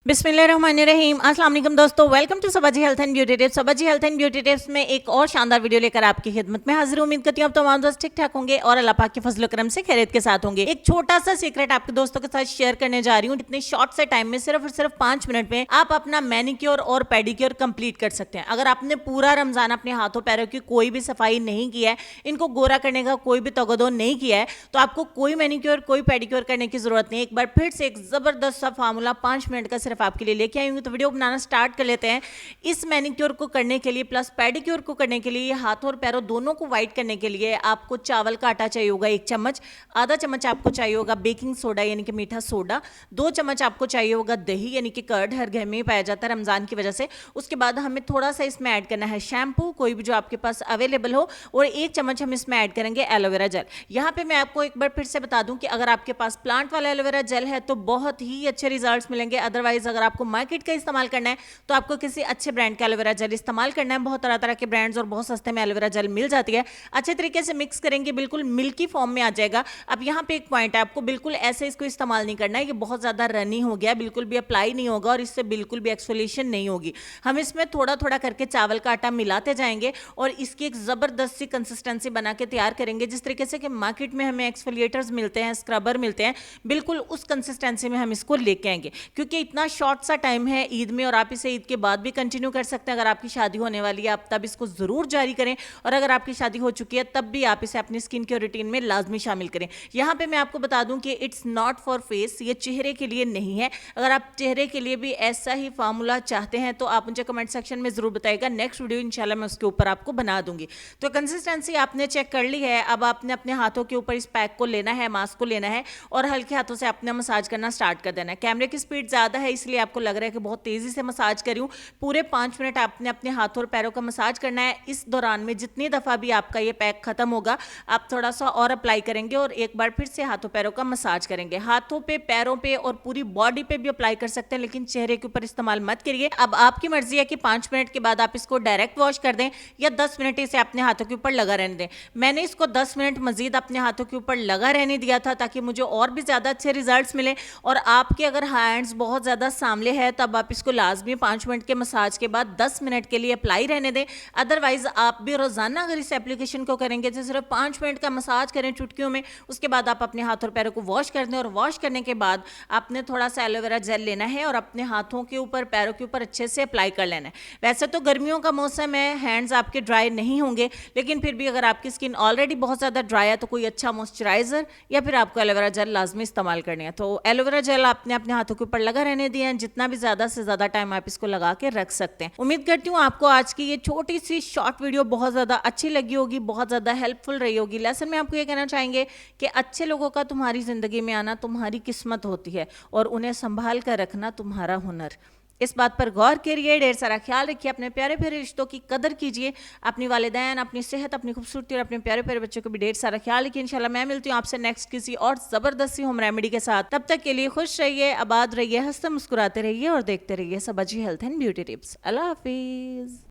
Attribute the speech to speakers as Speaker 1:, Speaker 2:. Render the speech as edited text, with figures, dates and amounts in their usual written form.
Speaker 1: बिस्मिल्लाहिर्रहमानिर्रहीम। अस्सलाम वालेकुम दोस्तों, welcome to Sabaji health and beauty tips. Sabaji health and beauty tips में एक और शानदार वीडियो लेकर आपकी खिदमत में हाजिर। उम्मीद करती हूँ आप तमाम दोस्त ठीक ठाक होंगे और अल्लाह पाक के फजल करम से खैरियत के साथ होंगे। एक छोटा सा सीक्रेट आपके दोस्तों के साथ शेयर करने जा रही हूँ। इतने शॉर्ट से टाइम में सिर्फ और सिर्फ 5 मिनट में आप अपना मैनिक्योर और पेडिक्योर कंप्लीट कर सकते हैं। अगर आपने पूरा रमजान अपने हाथों पैरों की कोई भी सफाई नहीं किया है, इनको गोरा करने का कोई भी तगदो नहीं किया है, तो आपको कोई मैनिक्योर कोई पेडिक्योर करने की जरूरत नहीं। एक बार फिर से एक जबरदस्त सा फार्मूला 5 मिनट का सिर्फ आपके लिए लेके आई हूँ। तो वीडियो बनाना स्टार्ट कर लेते हैं। इस मैनिक्योर को करने के लिए प्लस पेडिक्योर को करने के लिए, हाथों और पैरों दोनों को वाइट करने के लिए आपको चावल का आटा चाहिए होगा 1 चम्मच, आधा चम्मच आपको चाहिए होगा बेकिंग सोडा यानी कि मीठा सोडा, 2 चम्मच आपको चाहिए होगा दही यानी कि कर्ड, हर घर में ही पाया जाता है रमजान की वजह से। उसके बाद हमें थोड़ा सा इसमें ऐड करना है शैम्पू, कोई भी जो आपके पास अवेलेबल हो, और 1 चम्मच हम इसमें ऐड करेंगे एलोवेरा जेल। यहाँ पे मैं आपको एक बार फिर से बता दूं कि अगर आपके पास प्लांट वाला एलोवेरा जेल है तो बहुत ही अच्छे रिजल्ट्स मिलेंगे। अदरवाइज अगर आपको मार्केट का इस्तेमाल करना है तो आपको किसी अच्छे ब्रांड का एलोवेरा जेल इस्तेमाल करना है। बहुत तरह तरह के ब्रांड्स और बहुत सस्ते में एलोवेरा जेल मिल जाती है। अच्छे तरीके से मिक्स करेंगे, बिल्कुल मिल्की फॉर्म में आ जाएगा। अब यहाँ पे एक पॉइंट है, आपको बिल्कुल ऐसे इसको इस्तेमाल नहीं करना है। ये बहुत ज्यादा रनी हो गया, बिल्कुल भी अप्लाई नहीं होगा और इससे बिल्कुल भी एक्सफोलिएशन नहीं होगी। हम इसमें थोड़ा थोड़ा करके चावल का आटा मिलाते जाएंगे और इसकी एक जबरदस्त सी कंसिस्टेंसी बना के तैयार करेंगे। जिस तरीके से कि मार्केट में हमें एक्सफोलिएटर्स मिलते हैं, स्क्रबर मिलते हैं, बिल्कुल उस कंसिस्टेंसी में हम इसको लेके आएंगे। क्योंकि इतना शॉर्ट सा टाइम है ईद में और आप इसे ईद के बाद भी कंटिन्यू कर सकते हैं। अगर आपकी शादी होने वाली है आप तब इसको जरूर जारी करें, और अगर आपकी शादी हो चुकी है तब भी आप इसे अपनी स्किन केयर रूटीन में लाजमी शामिल करें। यहां पे मैं आपको बता दूं कि इट्स नॉट फॉर फेस, ये चेहरे के लिए नहीं है। अगर आप चेहरे के लिए भी ऐसा ही फार्मूला चाहते हैं तो आप मुझे कमेंट सेक्शन में जरूर बताइएगा। नेक्स्ट वीडियो इंशाल्लाह मैं उसके ऊपर आपको बना दूंगी। तो कंसिस्टेंसी आपने चेक कर ली है। अब आपने अपने हाथों के ऊपर इस पैक को लेना है, मास्क को लेना है और हल्के हाथों से अपने मसाज करना स्टार्ट कर देना है। कैमरे की स्पीड ज्यादा है इसलिए आपको लग रहा है कि बहुत तेजी से मसाज कर रही हूं। पूरे 5 मिनट आपने अपने हाथों और पैरों का मसाज करना है। इस दौरान में जितनी दफा भी आपका ये पैक खत्म होगा आप थोड़ा सा और अप्लाई करेंगे और एक बार फिर से हाथों पैरों का मसाज करेंगे। हाथों पे, पैरों पे और पूरी बॉडी पे भी अप्लाई कर सकते हैं, लेकिन चेहरे के ऊपर इस्तेमाल मत करिए। अब आपकी मर्जी है कि 5 मिनट के बाद आप इसको डायरेक्ट वॉश कर दें या 10 मिनट इसे अपने हाथों के ऊपर लगा रहने दें। मैंने इसको 10 मिनट मजीद अपने हाथों के ऊपर लगा रहने दिया था ताकि मुझे और भी ज्यादा अच्छे रिजल्ट्स मिले। और आपके अगर हैंड्स बहुत ज्यादा सांवले हैं तब आप इसको लाजमी 5 मिनट के मसाज के बाद 10 मिनट के लिए अप्लाई रहने दें। अदरवाइज आप भी रोजाना अगर इस एप्लीकेशन को करेंगे तो सिर्फ 5 मिनट का मसाज करें चुटकियों में, उसके बाद आप अपने हाथ और पैरों को वॉश कर दें। और वॉश करने के बाद आपने थोड़ा सा एलोवेरा जेल लेना है और अपने हाथों के ऊपर, पैरों के ऊपर अच्छे से अप्लाई कर लेना है। वैसे तो गर्मियों का मौसम है, हैंड्स आपके ड्राई नहीं होंगे, लेकिन फिर भी अगर आपकी स्किन ऑलरेडी बहुत ज्यादा ड्राई है तो कोई अच्छा मॉइस्चराइजर या फिर आपको एलोवेरा जेल लाजमी इस्तेमाल करनी है। तो एलोवेरा जेल आपने अपने हाथों के ऊपर लगा रहने दिया है। जितना भी ज्यादा से ज्यादा टाइम आप इसको लगा के रख सकते हैं। उम्मीद करती हूँ आपको आज की ये छोटी सी शॉर्ट वीडियो बहुत ज्यादा अच्छी लगी होगी, बहुत ज्यादा हेल्पफुल रही होगी। लेसन में आपको ये कहना चाहेंगे कि अच्छे लोगों का तुम्हारी जिंदगी में आना तुम्हारी किस्मत होती है और उन्हें संभाल कर रखना तुम्हारा हुनर। इस बात पर गौर करिए, ढेर सारा ख्याल रखिए, अपने प्यारे प्यारे रिश्तों की कदर कीजिए, अपनी वालिदैन, अपनी सेहत, अपनी खूबसूरती और अपने प्यारे प्यारे बच्चों को भी ढेर सारा ख्याल रखिए। इंशाल्लाह मैं मिलती हूँ आपसे नेक्स्ट किसी और जबरदस्त सी होम रेमेडी के साथ। तब तक के लिए खुश रहिए, आबाद रहिए, हंसते मुस्कुराते रहिए और देखते रहिए Sabaji health and beauty tips. अल्लाह हाफिज।